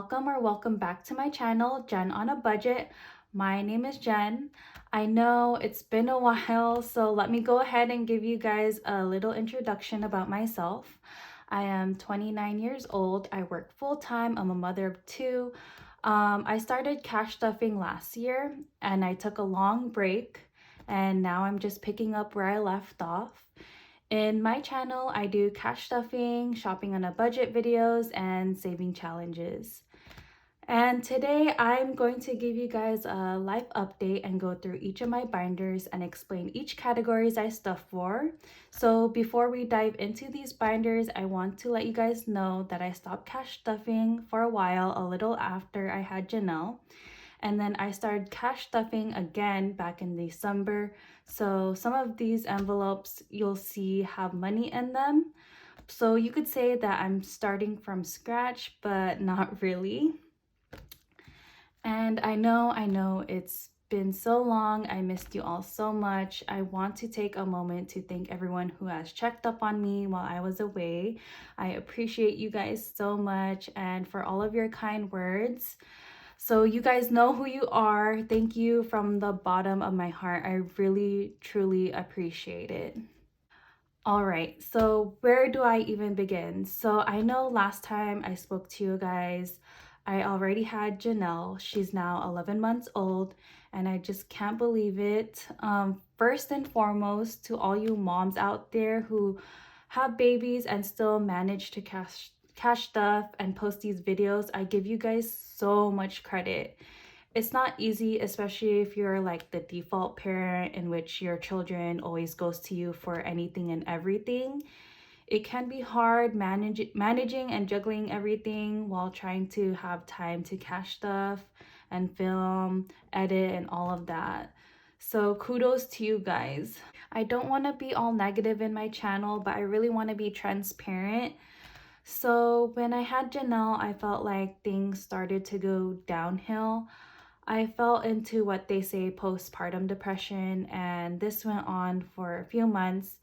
welcome or welcome back to my channel, Jen on a Budget. My name is Jen. I know it's been a while, so let me go ahead and give you guys a little introduction about myself. I am 29 years old. I work full-time. I'm a mother of two. I started cash stuffing last year and I took a long break, and now I'm just picking up where I left off. In my channel, I do cash stuffing, shopping on a budget videos, and saving challenges. And today I'm going to give you guys a life update and go through each of my binders and explain each categories I stuff for. So before we dive into these binders, I want to let you guys know that I stopped cash stuffing for a while, a little after I had Janelle. And then I started cash stuffing again back in December. So some of these envelopes you'll see have money in them. So you could say that I'm starting from scratch, but not really. And I know it's been so long. I missed you all so much. I want to take a moment to thank everyone who has checked up on me while I was away. I appreciate you guys so much and for all of your kind words. So you guys know who you are. Thank you from the bottom of my heart. I really, truly appreciate it. All right, so where do I even begin? So I know last time I spoke to you guys, I already had Janelle. She's now 11 months old, and I just can't believe it. First and foremost, to all you moms out there who have babies and still manage to cash stuff and post these videos, I give you guys so much credit. It's not easy, especially if you're like the default parent in which your children always goes to you for anything and everything. It can be hard managing and juggling everything while trying to have time to cash stuff and film, edit, and all of that. So kudos to you guys. I don't want to be all negative in my channel, but I really want to be transparent. So when I had Janelle, I felt like things started to go downhill. I fell into what they say postpartum depression, and this went on for a few months.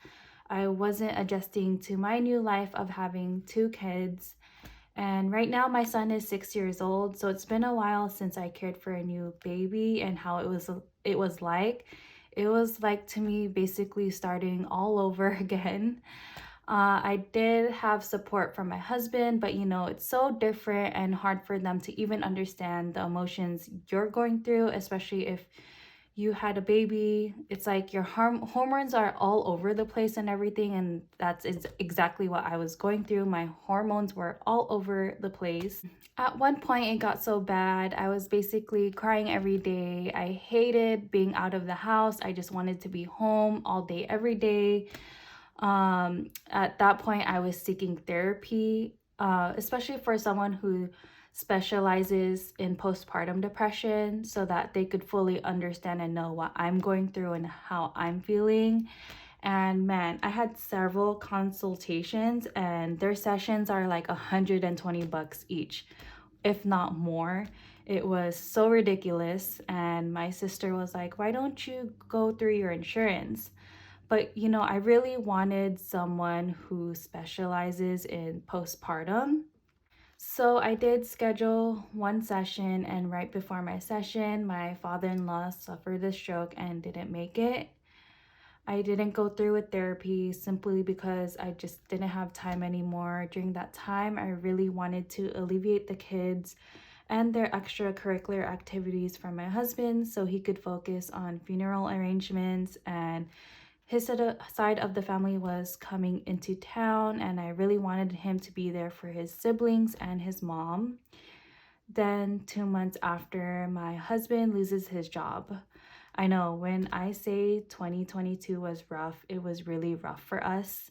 I wasn't adjusting to my new life of having two kids. And right now my son is 6 years old, so it's been a while since I cared for a new baby and how it was like. It was like to me basically starting all over again. I did have support from my husband, but it's so different and hard for them to even understand the emotions you're going through, especially if you had a baby. It's like your hormones are all over the place and everything, and that's exactly what I was going through. My hormones were all over the place. At one point, it got so bad. I was basically crying every day. I hated being out of the house. I just wanted to be home all day, every day. At that point, I was seeking therapy, especially for someone who specializes in postpartum depression, so that they could fully understand and know what I'm going through and how I'm feeling. And man, I had several consultations, and their sessions are like $120 each, if not more. It was so ridiculous. And my sister was like, why don't you go through your insurance? But I really wanted someone who specializes in postpartum. So I did schedule one session, and right before my session, my father-in-law suffered a stroke and didn't make it. I didn't go through with therapy simply because I just didn't have time anymore. During that time, I really wanted to alleviate the kids and their extracurricular activities from my husband so he could focus on funeral arrangements, and his side of the family was coming into town, and I really wanted him to be there for his siblings and his mom. Then 2 months after, my husband loses his job. I know when I say 2022 was rough, it was really rough for us.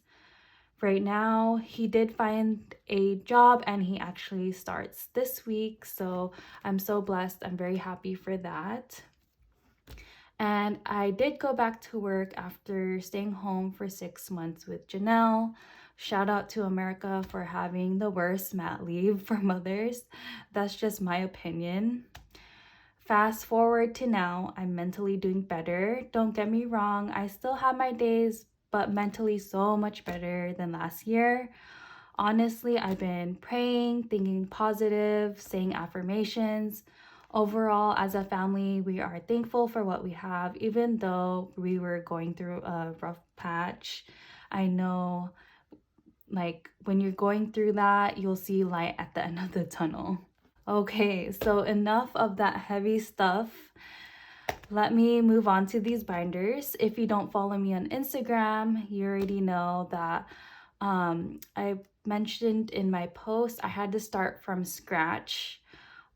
Right now, he did find a job and he actually starts this week. So I'm so blessed. I'm very happy for that. And I did go back to work after staying home for 6 months with Janelle. Shout out to America for having the worst mat leave for mothers. That's just my opinion. Fast forward to now, I'm mentally doing better. Don't get me wrong, I still have my days, but mentally so much better than last year. Honestly, I've been praying, thinking positive, saying affirmations. Overall, as a family, we are thankful for what we have, even though we were going through a rough patch. I know, like, when you're going through that, you'll see light at the end of the tunnel. Okay, so enough of that heavy stuff. Let me move on to these binders. If you don't follow me on Instagram, you already know that I mentioned in my post I had to start from scratch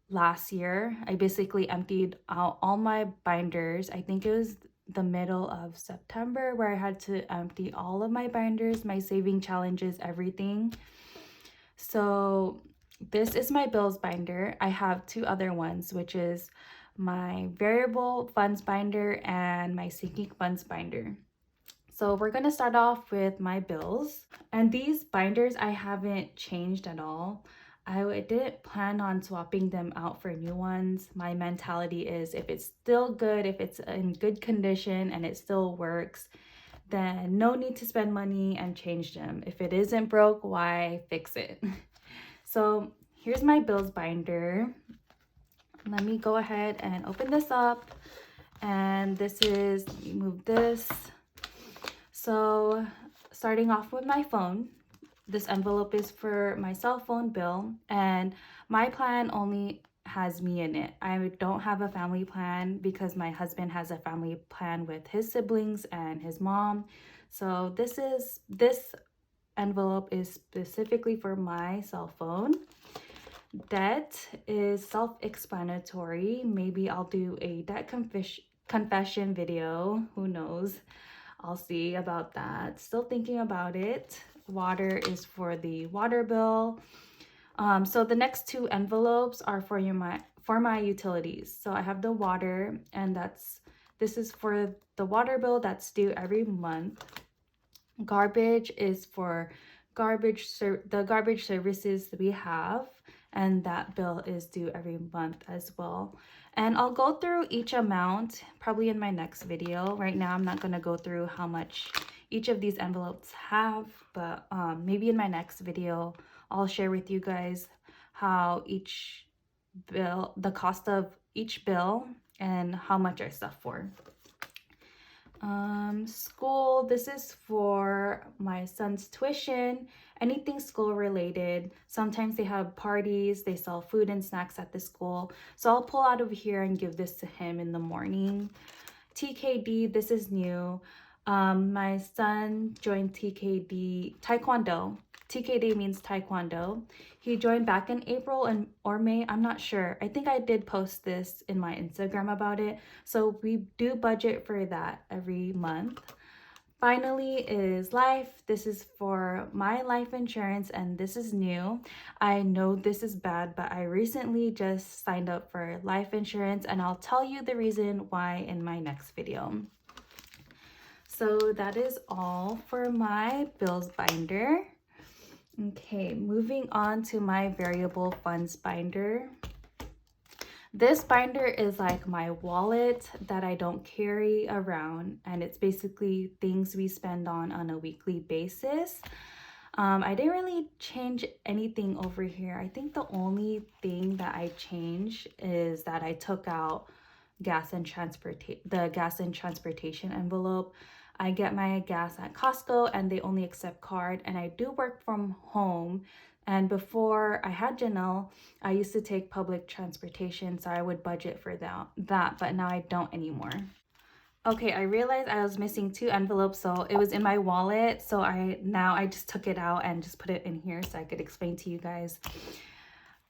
last year. I basically emptied out all my binders. I think it was the middle of September where I had to empty all of my binders, my saving challenges, everything. So this is my bills binder. I have two other ones, which is my variable funds binder and my sinking funds binder. So we're gonna start off with my bills. And these binders I haven't changed at all. I didn't plan on swapping them out for new ones. My mentality is if it's still good, if it's in good condition and it still works, then no need to spend money and change them. If it isn't broke, why fix it? So here's my bills binder. Let me go ahead and open this up. And this is, let me move this. So starting off with my phone, this envelope is for my cell phone bill, and my plan only has me in it. I don't have a family plan because my husband has a family plan with his siblings and his mom. So this envelope is specifically for my cell phone. Debt is self-explanatory. Maybe I'll do a debt confession video. Who knows? I'll see about that. Still thinking about it. Water is for the water bill. So the next two envelopes are for my utilities. So I have the water, and this is for the water bill that's due every month. Garbage is for the garbage services we have, and that bill is due every month as well. And I'll go through each amount probably in my next video. Right now I'm not going to go through how much each of these envelopes have, but maybe in my next video I'll share with you guys how each bill, the cost of each bill, and how much I stuff for. School, this is for my son's tuition, anything school related. Sometimes they have parties, they sell food and snacks at the school, so I'll pull out of here and give this to him in the morning. TKD, this is new. My son joined Taekwondo. TKD means Taekwondo. He joined back in April or May, I'm not sure. I think I did post this in my Instagram about it. So we do budget for that every month. Finally is life. This is for my life insurance, and this is new. I know this is bad, but I recently just signed up for life insurance, and I'll tell you the reason why in my next video. So that is all for my bills binder. Okay, moving on to my variable funds binder. This binder is like my wallet that I don't carry around, and it's basically things we spend on a weekly basis. I didn't really change anything over here. I think the only thing that I changed is that I took out the gas and transportation envelope. I get my gas at Costco and they only accept card, and I do work from home. And before I had Janelle, I used to take public transportation, so I would budget for that, but now I don't anymore. Okay, I realized I was missing two envelopes, so it was in my wallet. So I just took it out and just put it in here so I could explain to you guys.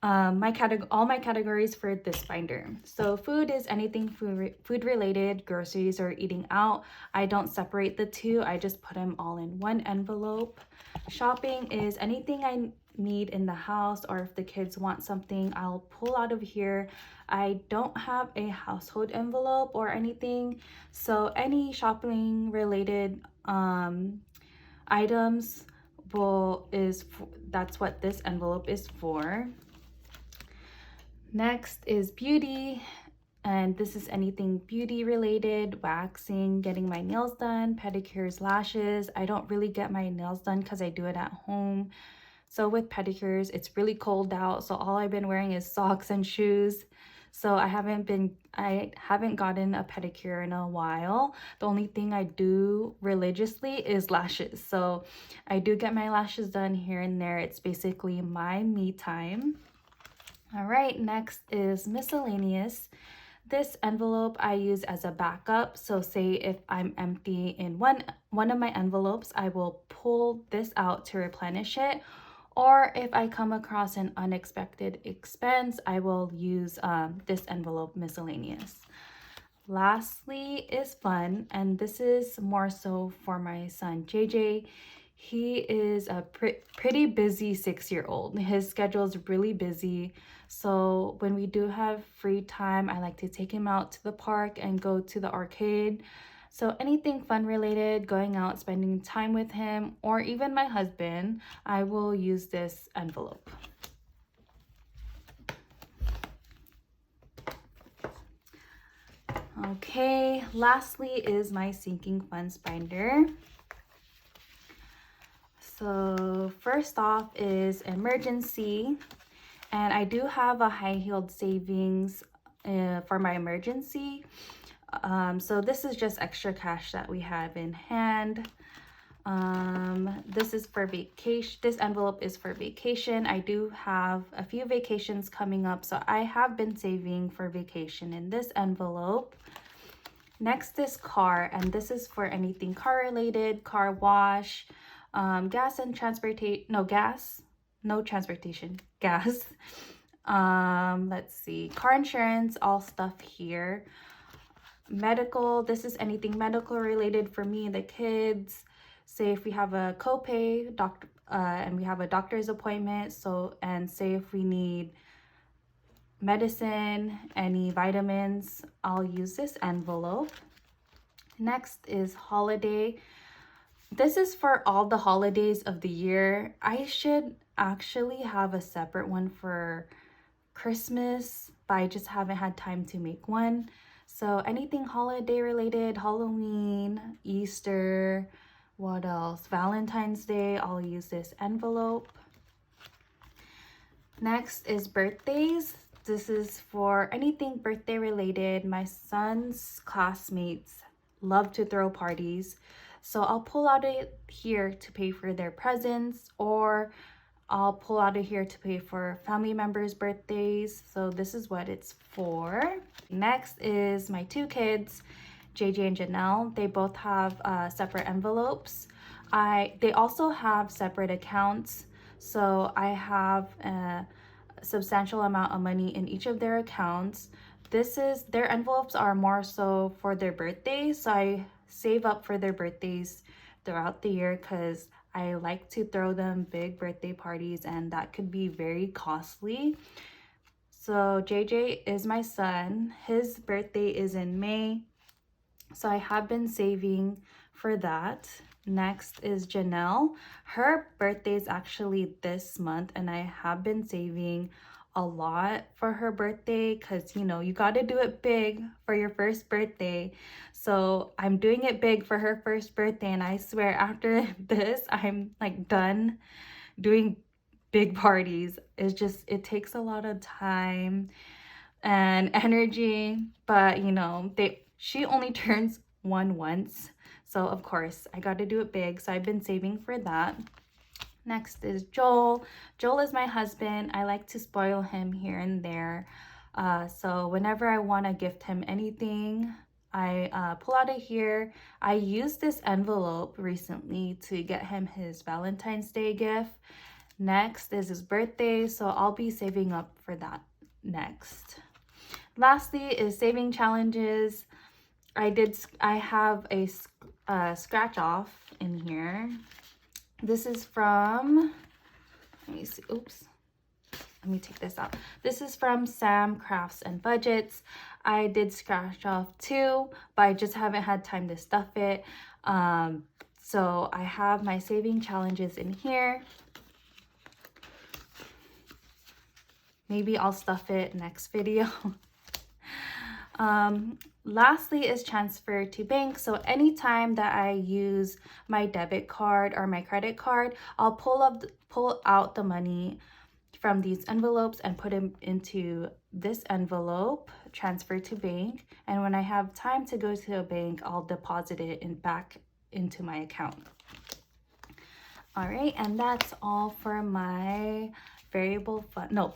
All my categories for this binder. So food is anything food related, groceries or eating out. I don't separate the two. I just put them all in one envelope. Shopping is anything I need in the house, or if the kids want something, I'll pull out of here. I don't have a household envelope or anything, so any shopping related items that's what this envelope is for. Next is beauty, and this is anything beauty related, waxing, getting my nails done, pedicures, lashes. I don't really get my nails done because I do it at home, So with pedicures, it's really cold out, so all I've been wearing is socks and shoes. So I haven't gotten a pedicure in a while. The only thing I do religiously is lashes. So I do get my lashes done here and there. It's basically my me time. All right, next is miscellaneous. This envelope I use as a backup. So say if I'm empty in one of my envelopes, I will pull this out to replenish it. Or if I come across an unexpected expense, I will use this envelope, miscellaneous. Lastly is fun, and this is more so for my son JJ. He is a pretty busy 6-year-old. His schedule is really busy. So when we do have free time, I like to take him out to the park and go to the arcade. So anything fun related, going out, spending time with him, or even my husband, I will use this envelope. Okay, lastly is my sinking funds binder. So first off is emergency, and I do have a high-heeled savings for my emergency. So this is just extra cash that we have in hand. This is for vacation. This envelope is for vacation. I do have a few vacations coming up, so I have been saving for vacation in this envelope. Next is car, and this is for anything car related, car wash, gas and transportation, no transportation, gas. Let's see, car insurance, all stuff here. Medical, this is anything medical related for me and the kids. Say if we have a copay, and we have a doctor's appointment, and say if we need medicine, any vitamins, I'll use this envelope. Next is holiday. This is for all the holidays of the year. I should actually have a separate one for Christmas, but I just haven't had time to make one. So anything holiday related, Halloween, Easter, what else? Valentine's Day, I'll use this envelope. Next is birthdays. This is for anything birthday related. My son's classmates love to throw parties. So I'll pull out it here to pay for their presents, or I'll pull out of here to pay for family members' birthdays. So this is what it's for. Next is my two kids, JJ and Janelle. They both have separate envelopes. They also have separate accounts. So I have a substantial amount of money in each of their accounts. Their envelopes are more so for their birthdays. So I save up for their birthdays throughout the year because I like to throw them big birthday parties, and that could be very costly. So JJ is my son. His birthday is in May. So I have been saving for that. Next is Janelle. Her birthday is actually this month, and I have been saving a lot for her birthday because, you got to do it big for your first birthday. So I'm doing it big for her first birthday, and I swear after this, I'm like done doing big parties. It takes a lot of time and energy, but she only turns one once. So of course I got to do it big. So I've been saving for that. Next is Joel. Joel is my husband. I like to spoil him here and there. So whenever I want to gift him anything, I pull out of here. I used this envelope recently to get him his Valentine's Day gift. Next is his birthday, so I'll be saving up for that next. Lastly is saving challenges. I have a scratch off in here. This is from, let me see, oops. Let me take this out. This is from Sam Crafts and Budgets. I did scratch off 2, but I just haven't had time to stuff it. So I have my saving challenges in here. Maybe I'll stuff it next video. lastly is transfer to bank. So anytime that I use my debit card or my credit card, I'll pull out the money from these envelopes and put them into this envelope, transfer to bank. And when I have time to go to a bank, I'll deposit it back into my account. All right, and that's all for my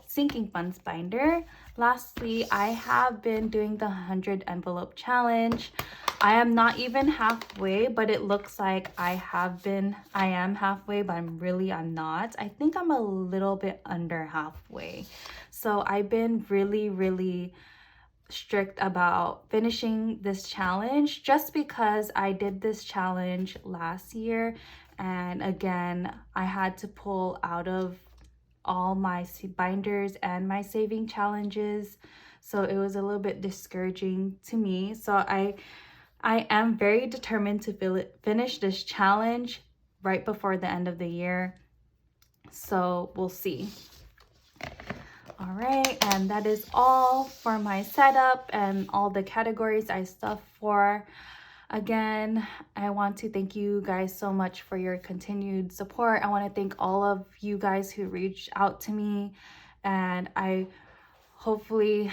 sinking funds binder. Lastly, I have been doing the 100 envelope challenge. I am not even halfway, but it looks like I am halfway, but I'm not. I think I'm a little bit under halfway. So I've been really strict about finishing this challenge just because I did this challenge last year, and again I had to pull out of all my binders and my saving challenges, so it was a little bit discouraging to me. So I am very determined to finish this challenge right before the end of the year, so we'll see. All right, and that is all for my setup and all the categories I stuffed for. Again, I want to thank you guys so much for your continued support. I want to thank all of you guys who reached out to me, and I hopefully,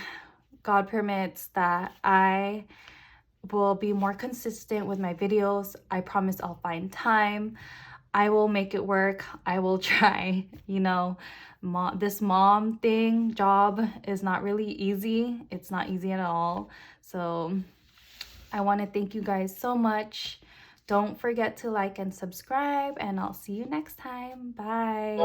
God permits, that I will be more consistent with my videos. I promise I'll find time. I will make it work. I will try. You know, this mom thing job is not really easy. It's not easy at all. So I want to thank you guys so much. Don't forget to like and subscribe, and I'll see you next time. Bye.